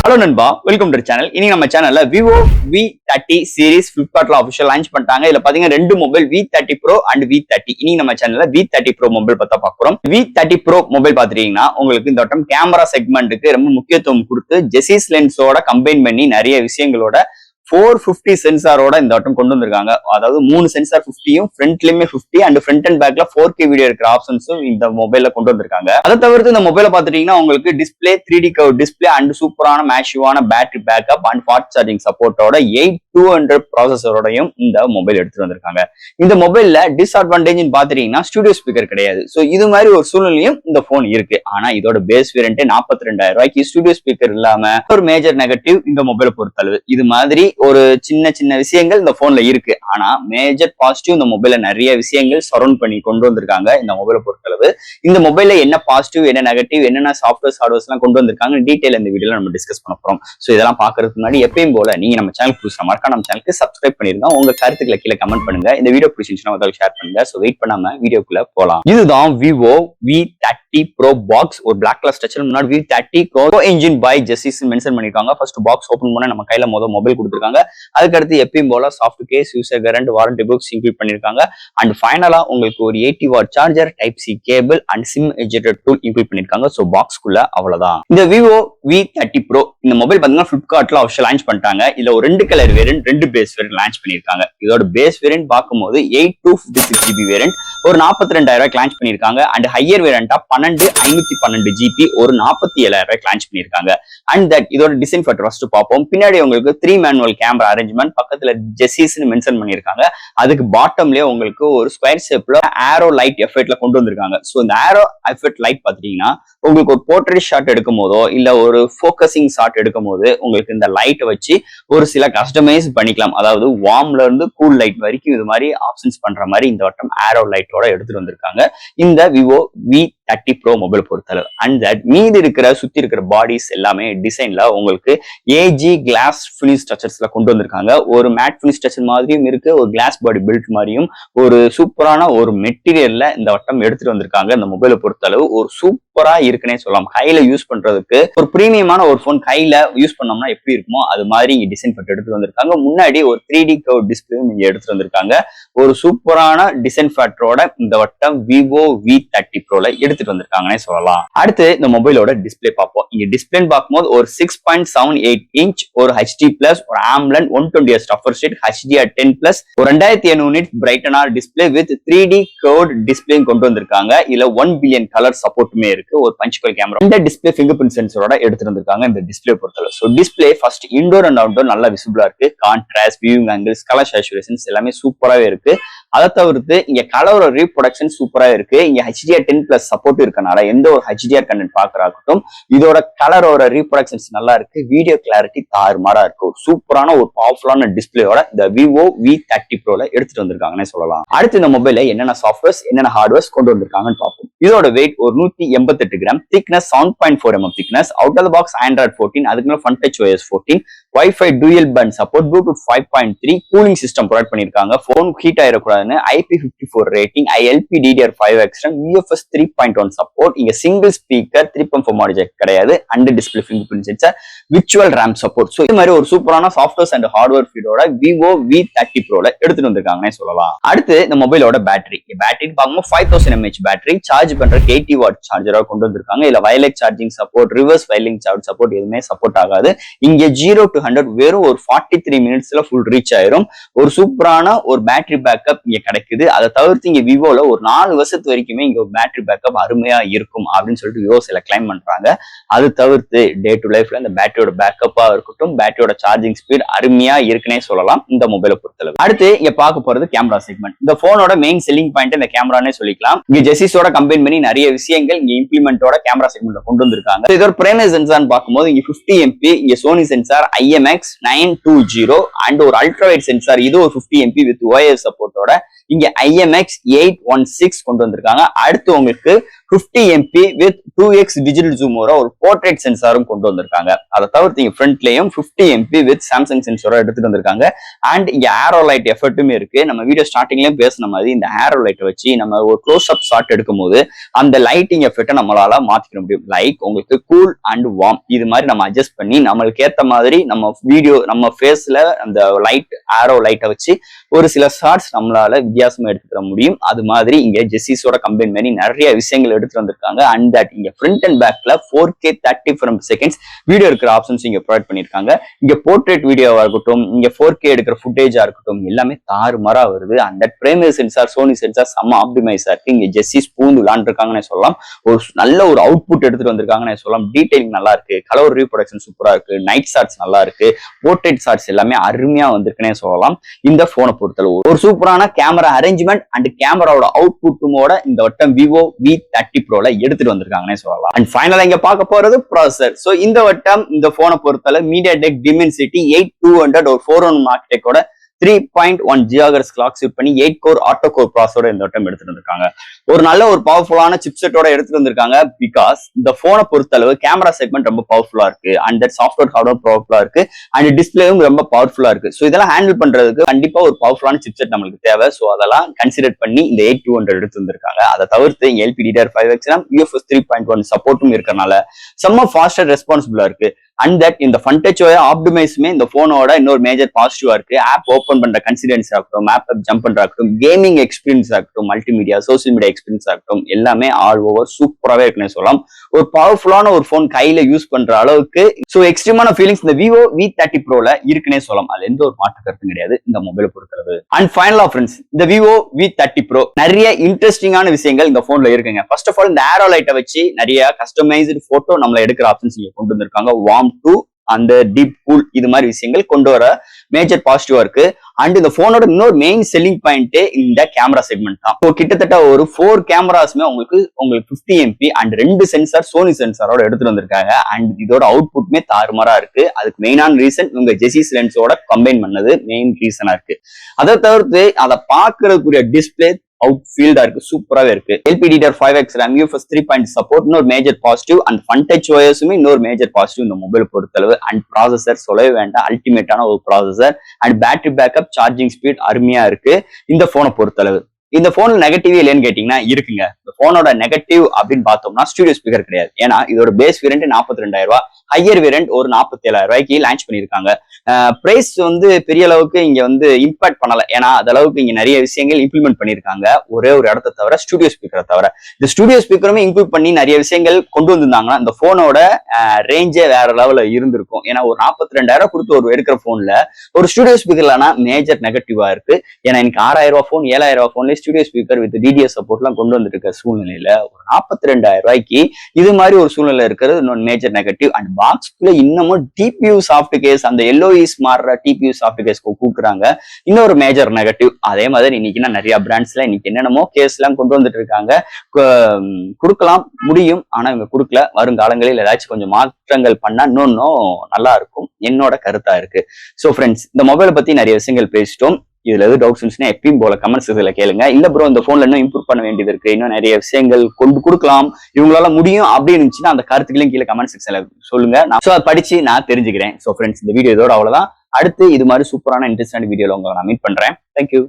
Hello நண்பா, welcome to channel. இன்னைக்கு நம்ம சேனல்ல விவோ V30 சீரிஸ் Flipkartல ஆஃபிஷியல் லான்ச் பண்ணிட்டாங்க. இதுல பாத்தீங்கன்னா ரெண்டு mobile V30 Pro and V30. இன்னைக்கு நம்ம சேனல்ல V30 Pro மொபைல் பத்தி பார்க்கிறோம். V30 Pro மொபைல் பாத்தீங்கன்னா உங்களுக்கு இந்த வட்டம் கேமரா செக்மெண்ட்டுக்கு ரொம்ப முக்கியத்துவம் கொடுத்து ஜெசிஸ் லென்ஸோட கம்பைன் பண்ணி நிறைய விஷயங்களோட 450 சென்சாரோட இந்த வட்டம் கொண்டு வந்திருக்காங்க. அதாவது 3 சென்சார் 50யும் ஃப்ரண்ட்லயுமே 50 அண்ட் ஃப்ரண்ட் அண்ட் பேக்ல 4K வீடியோ இருக்கிற ஆப்ஷன்ஸும் இந்த மொபைல்ல கொண்டு வந்திருக்காங்க. அதை தவிர்த்து இந்த மொபைல பாத்துட்டீங்கன்னா உங்களுக்கு display 3D curve display and சூப்பரான மேசிவான battery backup and fast charging சப்போர்ட்டோட 8200 ப்ராசஸரோடையும் இந்த மொபைல் எடுத்துட்டு வந்திருக்காங்க. இந்த மொபைல்ல டிஸ்அட்வான்டேஜ் பாத்துட்டீங்கன்னா ஸ்டுடியோ ஸ்பீக்கர் கிடையாது. சோ இது மாதிரி ஒரு சூழ்நிலையும் இந்த போன் இருக்கு. ஆனா இதோட பேஸ் வேரியன்ட் 42,000 ரூபாய்க்கு ஸ்டுடியோ ஸ்பீக்கர் இல்லாம ஒரு மேஜர் நெகட்டிவ் இந்த மொபைலை பொறுத்தளவு. இது மாதிரி ஒரு சின்ன விஷயங்கள் இந்த போன்ல இருக்கு. ஆனா மேஜர் பாசிட்டிவ் இந்த மொபைல நிறைய விஷயங்கள் சரௌண்ட் பண்ணி கொண்டு வந்திருக்காங்க. இந்த மொபைலை பொறுத்தளவு இந்த மொபைல்ல என்ன பாசிட்டிவ் என்ன நெகட்டிவ் என்னென்ன சாஃப்ட்வேர்ஸ் ஹார்ட்வேர்ஸ் எல்லாம் கொண்டு வந்திருக்காங்க டீடைல் இந்த வீடியோல நம்ம டிஸ்கஸ் பண்ண போறோம். சோ இதெல்லாம் பாக்குறதுக்கு முன்னாடி எப்பயும் போல நீங்க நம்ம சேனல் புதுசா மறக்காம நம்ம சேனலுக்கு சப்ஸ்கிரைப் பண்ணிருங்க. உங்க கருத்துக்களை கீழே கமெண்ட் பண்ணுங்க. இந்த வீடியோ பிடிச்சிருந்துச்சுன்னா உங்களுக்கு ஷேர் பண்ணுங்க. சோ வெயிட் பண்ணாம வீடியோக்குள்ள போலாம். இதுதான் விவோ V30 Pro பாக்ஸ். ஒரு பிளாக் கலர் ஸ்ட்ரக்சர் முன்னாடி V30 Pro engine by Zeiss mention பண்ணிருக்காங்க. ஃபர்ஸ்ட் பாக்ஸ் ஓபன் பண்ணா நம்ம கையில மொபைல் கொடுத்திருக்காங்க. அதுக்கடுத்து எப்பயும் போல soft case user current warranty books include பண்ணிருக்காங்க. அண்ட் ஃபைனலா உங்களுக்கு ஒரு 80 watt charger type C cable and SIM ejector tool include பண்ணிருக்காங்க. சோ பாக்ஸ்க்குள்ள அவ்வளவுதான். இந்த விவோ V30 Pro இந்த மொபைல் பாத்தீங்கன்னா Flipkartல ஆஃபிஷியல் லான்ச் பண்ணிட்டாங்க. இதுல ஒரு 2 colour variant 2 base variant launch பண்ணிருக்காங்க. இதோட பேஸ் வேரியன்ட் பார்க்கும்போது 8256 GB வேரியன்ட் ஒரு 42,000 ரூபாய்க்கு லான்ச் பண்ணிருக்காங்க. அண்ட் ஹையர் வேரியண்டா 12512 GB ஒரு 47,000 ரூபாய்க்கு லான்ச் பண்ணிருக்காங்க. அண்ட் தட் இதோட டிசைன் ஃபேக்டர் ஃபர்ஸ்ட் பார்ப்போம். பின்னாடி உங்களுக்கு 3 மேனுவல் கேமரா அரேஞ்ச்மெண்ட், பக்கத்துல ஜெசிஸ்னு மென்ஷன் பண்ணிருக்காங்க. அதுக்கு பாட்டம்லயே உங்களுக்கு ஒரு ஸ்கொயர் ஷேப்ல ஆரோ லைட் எஃபெக்ட்ல கொண்டு வந்திருக்காங்க. சோ இந்த ஆரோ எஃபெக்ட் லைட் பாத்தீங்கன்னா உங்களுக்கு ஒரு போர்ட்ரேட் ஷாட் எடுக்கும் போதோ இல்ல ஒரு ஃபோக்கசிங் ஷாட் எடுக்கும் போது உங்களுக்கு இந்த லைட்டை வச்சு ஒரு சில கஸ்டமைஸ் பண்ணிக்கலாம். அதாவது வார்ம்ல இருந்து கூல் லைட் வரைக்கும் இது மாதிரி ஆப்ஷன்ஸ் பண்ற மாதிரி இந்த வட்டம் ஆரோ லைட்டோட எடுத்துட்டு வந்திருக்காங்க இந்த விவோ V30 Pro மொபைல் பொறுத்தளவு. அண்ட் தட் மீதி இருக்கிற சுத்தி இருக்கிற பாடிஸ் எல்லாமே டிசைன்ல உங்களுக்கு ஏஜி கிளாஸ் ஃபினிஷ் ஸ்ட்ரக்சர்ஸ்ல கொண்டு வந்திருக்காங்க. ஒரு மேட் ஃபினிஷ் ஸ்ட்ரக்சர் மாதிரியும் இருக்கு, ஒரு கிளாஸ் பாடி பில்ட் மாதிரியும் ஒரு சூப்பரான ஒரு மெட்டீரியல்ல இந்த வட்டம் எடுத்துட்டு வந்திருக்காங்க. இந்த மொபைலை பொறுத்தளவு ஒரு சூப்பரா இருக்குன்னே சொல்லலாம். கையில யூஸ் பண்றதுக்கு ஒரு பிரீமியமான ஒரு போன் கையில யூஸ் பண்ணோம்னா எப்படி இருக்குமோ அது மாதிரி இங்க டிசைன் பண்ணி எடுத்துட்டு வந்திருக்காங்க. முன்னாடி ஒரு 3D கர்வ் டிஸ்பிளேயும் இங்க எடுத்துட்டு வந்திருக்காங்க. ஒரு சூப்பரான டிசைன் ஃபேக்டரோட இந்த வட்டம் விவோ V30 Proல எடுத்துட்டு வந்திருக்காங்கன்னே சொல்லலாம். அடுத்து இந்த மொபைலோட டிஸ்பிளே பார்ப்போம். இங்க டிஸ்பிளே பார்க்கும்போது ஒரு 6.78 இன்ச் ஒரு HD பிளஸ் ஒரு AMOLED 120Hz டஃபர் ஸ்டேட் HDR10+ ஒரு 2700 nits பிரைட்டனா display with 3D curved display கொண்டு வந்திருக்காங்க. இதுல 1 பில்லியன் கலர் சப்போர்ட்டுமே இருக்கு. ஒரு பஞ்சுவல் கேமரா இந்த டிஸ்பிளே ஃபிங்கர் பிரிண்ட் சென்சரோட எடுத்துட்டு வந்திருக்காங்க. இந்த டிஸ்பிளே பொறுத்தவரை so display first indoor and outdoor நல்லா விசிபிளா இருக்கு. Contrast viewing angles colour saturations எல்லாமே சூப்பராகவே இருக்கு. அதை தவிர்த்து இங்க கலரோட ரீப்ரொடக்ஷன் சூப்பரா இருக்கு. இங்க HDR10+ சப்போர்ட் இருக்கனால எந்த ஒரு HDR கண்டென்ட் பாக்குறாகட்டும் இதோட கலரோட ரீப்ரொடக்ஷன்ஸ் நல்லா இருக்கு. வீடியோ கிளாரிட்டி தாறுமாறா இருக்கு. ஒரு சூப்பரான ஒரு பவர்ஃபுல்லான டிஸ்பிளேயோட இந்த விவோ V30 Proல எடுத்துட்டு வந்திருக்காங்கன்னு சொல்லலாம். அடுத்து இந்த மொபைல்ல என்னென்ன சாஃப்ட்வேர்ஸ் என்னென்ன ஹார்ட்வேர்ஸ் கொண்டு வந்திருக்காங்கன்னு பார்ப்போம். இதோட வெயிட் ஒரு 188 gram, thickness 7.4 mm thickness, out of the box Android 14, அதுக்கு மேல Fun Touch OS 14, Wi-Fi dual band support, Bluetooth 5.3, cooling system provide பண்ணிருக்காங்க. போன் ஹீட் ஆயிடக்கூடாதுன்னு IP54 ரேட்டிங், ILP DDR5 எக்ஸ்டன், UFS 3.1 சப்போர்ட். இங்க சிங்கிள் ஸ்பீக்கர் 3.4 மாடி jack கிடையாது. And display fingerprint sensor, virtual RAM support. So இது மாதிரி ஒரு சூப்பரான சாஃப்ட்வேர்ஸ் அண்ட் ஹார்ட்வேர் ஃபீடோட விவோ V30 Proல எடுத்துட்டு வந்திருக்காங்கன்னே சொல்லலாம். அடுத்து இந்த மொபைலோட பேட்டரி பார்க்கும்போது 5000 mAh பேட்டரி சார்ஜ் பண்றதுக்கு 80 வாட் சார்ஜரா கொண்டு வந்திருக்காங்க. இல்ல wireless charging support, reverse wireless charge support எதுவுமே சப்போர்ட் ஆகாது. இங்க 0 to 100 வெறும் ஒரு 43 மினிட்ஸ்ல ஃபுல் ரீச் ஆயிரும். ஒரு சூப்பரான ஒரு பேட்டரி பேக்கப் இங்க கிடைக்குது. அதை தவிர்த்து இங்க விவோல ஒரு 4 வருஷத்து வரைக்குமே இங்க பேட்டரி பேக்கப் அருமையா இருக்கும் அப்படின்னு சொல்லிட்டு விவோ சில கிளைம் பண்றாங்க. அது தவிர்த்து டே டு லைஃப்ல இந்த பேட்டரியோட பேக்கப்பா இருக்கட்டும் பேட்டரியோட சார்ஜிங் ஸ்பீட் அருமையா இருக்குன்னே சொல்லலாம் இந்த மொபைலை பொறுத்தளவு. அடுத்து இங்க பார்க்க போறது கேமரா செக்மெண்ட். இந்த போனோட மெயின் செல்லிங் பாயிண்ட் இந்த கேமரானே சொல்லிக்கலாம். இங்க ஜெசிஸோட கம்பைன் பண்ணி நிறைய விஷயங்கள் இங்க இம்ப்ளிமெண்டோட கேமரா செக்மெண்ட்ல கொண்டு வந்திருக்காங்க. இதோட பிரைமரி சென்சார் பார்க்கும்போது இங்க 50 MP, இங்க சோனி சென்சார் IMX920 அண்ட் ஒரு அல்ட்ராவைட் சென்சார் இது ஒரு 50 MP வித் OIS சப்போர்ட்டோட இங்க IMX816 கொண்டு வந்திருக்காங்க. அடுத்து உங்களுக்கு 50 MP வித் 2x டிஜிட்டல் ஜூமோட ஒரு போர்ட்ரேட் சென்சாரும் கொண்டு வந்திருக்காங்க. அதை தவிர்த்து இங்க ஃப்ரண்ட்லயும் 50 MP வித் சாம்சங் சென்சாரா எடுத்துட்டு வந்திருக்காங்க. அண்ட் இங்க ஏரோ லைட் எஃபெக்ட்டுமே இருக்கு. நம்ம வீடியோ ஸ்டார்டிங்லயும் பேசின மாதிரி இந்த ஏரோ லைட் வச்சு நம்ம ஒரு க்ளோஸ் அப் ஷாட் எடுக்கும் போது அந்த லைட்டிங் எஃபெக்ட்டை நம்மளால மாத்திக்க முடியும். லைக் உங்களுக்கு கூல் அண்ட் வார்ம் இது மாதிரி நம்ம அட்ஜஸ்ட் பண்ணி நம்மளுக்கு ஏத்த மாதிரி நம்ம வீடியோ நம்ம ஃபேஸ்ல அந்த லைட் ஏரோ லைட்டை வச்சு ஒரு சில ஷார்ட்ஸ் நம்மளால வித்தியாசமா எடுத்துக்கிற முடியும். அது மாதிரி இங்க ஜெசிஸோட கம்பெனி மாதிரி நிறைய விஷயங்கள் எடுத்துட்டு வந்திருக்காங்க. அண்ட் தட் இங்க ஃப்ரண்ட் அண்ட் பேக்ல 4K 30 ஃப்ரேம் செகண்ட்ஸ் வீடியோ எடுக்கிற ஆப்ஷன்ஸ் இங்க ப்ரொவைட் பண்ணிருக்காங்க. இங்க போர்ட்ரேட் வீடியோவா இருக்கட்டும், இங்க 4K எடுக்கிற ஃபுட்டேஜா இருக்கட்டும், எல்லாமே தாறுமாறா வருது. And that primary sensor Sony sensor செம்ம ஆப்டிமைஸா இருக்கு. இங்க ஜெசிஸ் பூந்து விளாண்டுருக்காங்கன்னு சொல்லலாம். ஒரு நல்ல ஒரு அவுட்புட் எடுத்துட்டு வந்திருக்காங்கன்னு சொல்லலாம். டீடைலிங் நல்லா இருக்கு, கலர் ரீப்ரொடக்ஷன் சூப்பரா இருக்கு, நைட் ஷாட்ஸ் நல்லா இருக்கு, போர்ட்ரேட் ஷாட்ஸ் எல்லாமே அருமையா வந்திருக்குன்னே சொல்லலாம். இந்த போனை பொறுத்தளவு ஒரு சூப்பரான கேமரா அரேஞ்ச்மெண்ட் அண்ட் கேமராவோட அவுட்புட்டோட இந்த வட்டம் விவோ V30 Proல எடுத்துட்டு வந்திருக்காங்கன்னே சொல்லலாம். அண்ட் ஃபைனலா இங்க பார்க்க போறது ப்ராசஸர். சோ இந்த வட்டம் இந்த போனை பொறுத்தளவு MediaTek Dimensity 8200 ஒரு 401 ஆர்கிடெக்டோட 3.1 GHz கிளாக் ஷூட் பண்ணி 8 கோர் ஆட்டோ கோர் ப்ராசஸரோட இந்த வட்டம் எடுத்துட்டு வந்திருக்காங்க. ஒரு நல்ல ஒரு பவர்ஃபுல்லான சிப்செட்டோட எடுத்துட்டு வந்திருக்காங்க. பிகாஸ் இந்த போனை பொறுத்தளவு கேமரா செக்மெண்ட் ரொம்ப பவர்ஃபுல்லா இருக்கு. அண்ட் தட் சாஃப்ட்வேர் ஹார்ட்வேர் பவர்ஃபுல்லா இருக்கு. அண்ட் டிஸ்பிளேவும் ரொம்ப பவர்ஃபுல்லா இருக்கு. ஸோ இதெல்லாம் ஹேண்டில் பண்றதுக்கு கண்டிப்பா ஒரு பவர்ஃபுல்லான சிப்செட் நம்மளுக்கு தேவை. ஸோ அதெல்லாம் கன்சிடர் பண்ணி இந்த 8200 எடுத்து வந்திருக்காங்க. அதை தவிர்த்து LPDDR5X UFS 3.1 சப்போர்ட்டும் இருக்கறனால செம்ம ஃபாஸ்டர் ரெஸ்பான்சிபிளா இருக்கு. அண்ட் தட் இந்த ஃபன்டச்சோட ஆப்டிமைஸுமே இந்த போனோட இன்னொரு மேஜர் பாசிட்டிவா இருக்கு. ஆப் ஓப்பன் பண்ற கன்சிடென்ஸ் ஆகட்டும், ஆப் ஜம்ப் பண்ற ஆகட்டும், கேமிங் எக்ஸ்பீரியன்ஸ் ஆகட்டும், மல்டிமீடியா சோசியல் மீடியா எக்ஸ்பீரியன்ஸ் ஆகட்டும், எல்லாமே ஆல் ஓவர் சூப்பராகவே இருக்குன்னு சொல்லலாம். ஒரு பவர்ஃபுல்லான ஒரு போன் கையில யூஸ் பண்ற அளவுக்கு ஸோ எக்ஸ்ட்ரீமான ஃபீலிங்ஸ் இந்த விவோ V30 Proல இருக்குன்னே சொல்லலாம். அது எந்த ஒரு மாற்று கருத்தும் கிடையாது இந்த மொபைலை பொறுத்தளவு. அண்ட் ஃபைனலா ஃப்ரெண்ட்ஸ், இந்த விவோ V30 Pro நிறைய இன்ட்ரெஸ்டிங்கான விஷயங்கள் இந்த போன்ல இருக்குங்க. ஃபர்ஸ்ட் ஆஃப் ஆல் இந்த ஏரோ லைட்டை வச்சு நிறைய கஸ்டமைஸ்டு போட்டோ நம்மள எடுக்கிற ஆப்ஷன்ஸ் இங்க கொண்டு வந்திருக்காங்க. வார்ம் டு அந்த டீப் கூல் இது மாதிரி விஷயங்கள் கொண்டு வர மேஜர் பாசிட்டிவா இருக்கு. அண்ட் இந்த போனோட இன்னொரு மெயின் செல்லிங் பாயிண்ட் இந்த கேமரா செக்மெண்ட் தான். ஸோ கிட்டத்தட்ட ஒரு 4 கேமராஸ்மே உங்களுக்கு 50 MP அண்ட் 2 சென்சார் சோனி சென்சாரோட எடுத்துட்டு வந்திருக்காங்க. அண்ட் இதோட அவுட்புட்மே தாறுமாறா இருக்கு. அதுக்கு மெயினான ரீசன் உங்க ஜெசிஸ் லென்ஸோட கம்பைன் பண்ணது மெயின் ரீசனா இருக்கு. அதை தவிர்த்து அதை பாக்குறதுக்குரிய டிஸ்பிளே அவுட் ஃபீல்டா இருக்கு, சூப்பராகவே இருக்கு. LPDDR5X UFS 3.0 சப்போர்ட் இன்னொரு மேஜர் பாசிட்டிவ். அண்ட் ஃபன்டச் OSமே இன்னொரு மேஜர் பாசிட்டிவ் இந்த மொபைல் பொறுத்தளவு. அண்ட் ப்ராசஸர் சொல்லவே வேண்டாம், அல்டிமேட்டான ஒரு processor. And battery backup, charging speed அருமையா இருக்கு இந்த போனை பொறுத்தளவு. இந்த போன்ல நெகட்டிவ் இல்லைன்னு கேட்டீங்கன்னா இருக்குங்க. இந்த போனோட நெகட்டிவ் அப்படின்னு பார்த்தோம்னா ஸ்டூடியோ ஸ்பீக்கர் கிடையாது. ஏன்னா இதோட பேஸ் வேரியன்ட் 42,000 ரூபாய், ஹையர் வேரியன்ட் ஒரு 47,000 ரூபாய்க்கு லான்ச் பண்ணிருக்காங்க. பிரைஸ் பெரிய அளவுக்கு இங்க இம்பாக்ட் பண்ணல. ஏன்னா அது அளவுக்கு இங்க நிறைய விஷயங்கள் இம்ப்ளிமெண்ட் பண்ணிருக்காங்க. ஒரே ஒரு இடத்த தவிர ஸ்டூடியோ ஸ்பீக்கரை தவிர இந்த ஸ்டூடியோ ஸ்பீக்கருமே இன்க்ளூட் பண்ணி நிறைய விஷயங்கள் கொண்டு வந்திருந்தாங்கன்னா இந்த போனோட ரேஞ்சே வேற லெவல்ல இருந்திருக்கும். ஏன்னா ஒரு 42,000 கொடுத்து ஒரு எடுக்கிற போன்ல ஒரு ஸ்டூடியோ ஸ்பீக்கர்லனா மேஜர் நெகட்டிவா இருக்கு. ஏன்னா எனக்கு 6,000 ரூபாய் போன் 7,000 ரூபாய் போன்ல studio speaker with DDS support எல்லாம் கொண்டு வந்திருக்க சூழ்நிலையில ஒரு 42,000 ரூபாய்க்கு இது மாதிரி ஒரு சூழ்நிலை இருக்கிறது இன்னொரு மேஜர் நெகட்டிவ். அண்ட் பாக்ஸ்குள்ள இன்னமும் TPU சாஃப்ட் கேஸ் அந்த LOEs மாறுற TPU சாஃப்ட் கேஸ் கொடுக்குறாங்க, இன்னொரு மேஜர் நெகட்டிவ். அதே மாதிரி இன்னைக்கு நிறைய பிராண்ட்ஸ்ல இன்னைக்கு என்னென்னமோ கேஸ் எல்லாம் கொண்டு வந்துட்டு இருக்காங்க. கொடுக்கலாம் முடியும், ஆனா இவங்க கொடுக்கல. வருங்காலங்களில் ஏதாச்சும் கொஞ்சம் மாற்றங்கள் பண்ணா இன்னும் நல்லா இருக்கும் என்னோட கருத்தா இருக்கு. சோ ஃப்ரெண்ட்ஸ், இந்த மொபைலை பத்தி நிறைய விஷயங்கள் பேசிட்டோம். இதுல எது டவுட்ஸ் இருந்துச்சுன்னா எப்பயும் போல கமெண்ட்ஸ் இதுல கேளுங்க. இல்ல ப்ரோ இந்த போன்ல இன்னும் இம்ப்ரூவ் பண்ண வேண்டியது இருக்கு, இன்னும் நிறைய விஷயங்கள் கொண்டு கொடுக்கலாம், இவங்களால முடியும் அப்படின்னு இருந்துச்சுன்னா அந்த கருத்துக்களையும் கீழே கமெண்ட் செக்ஷன்ல சொல்லுங்க. நான் அதை படிச்சு நான் தெரிஞ்சுக்கிறேன். சோ ஃப்ரெண்ட்ஸ், இந்த வீடியோ இதோட அவ்வளவுதான். அடுத்து இது மாதிரி சூப்பரான இன்ட்ரெஸ்டான வீடியோல உங்களை நான் மீட் பண்றேன். தேங்க்யூ.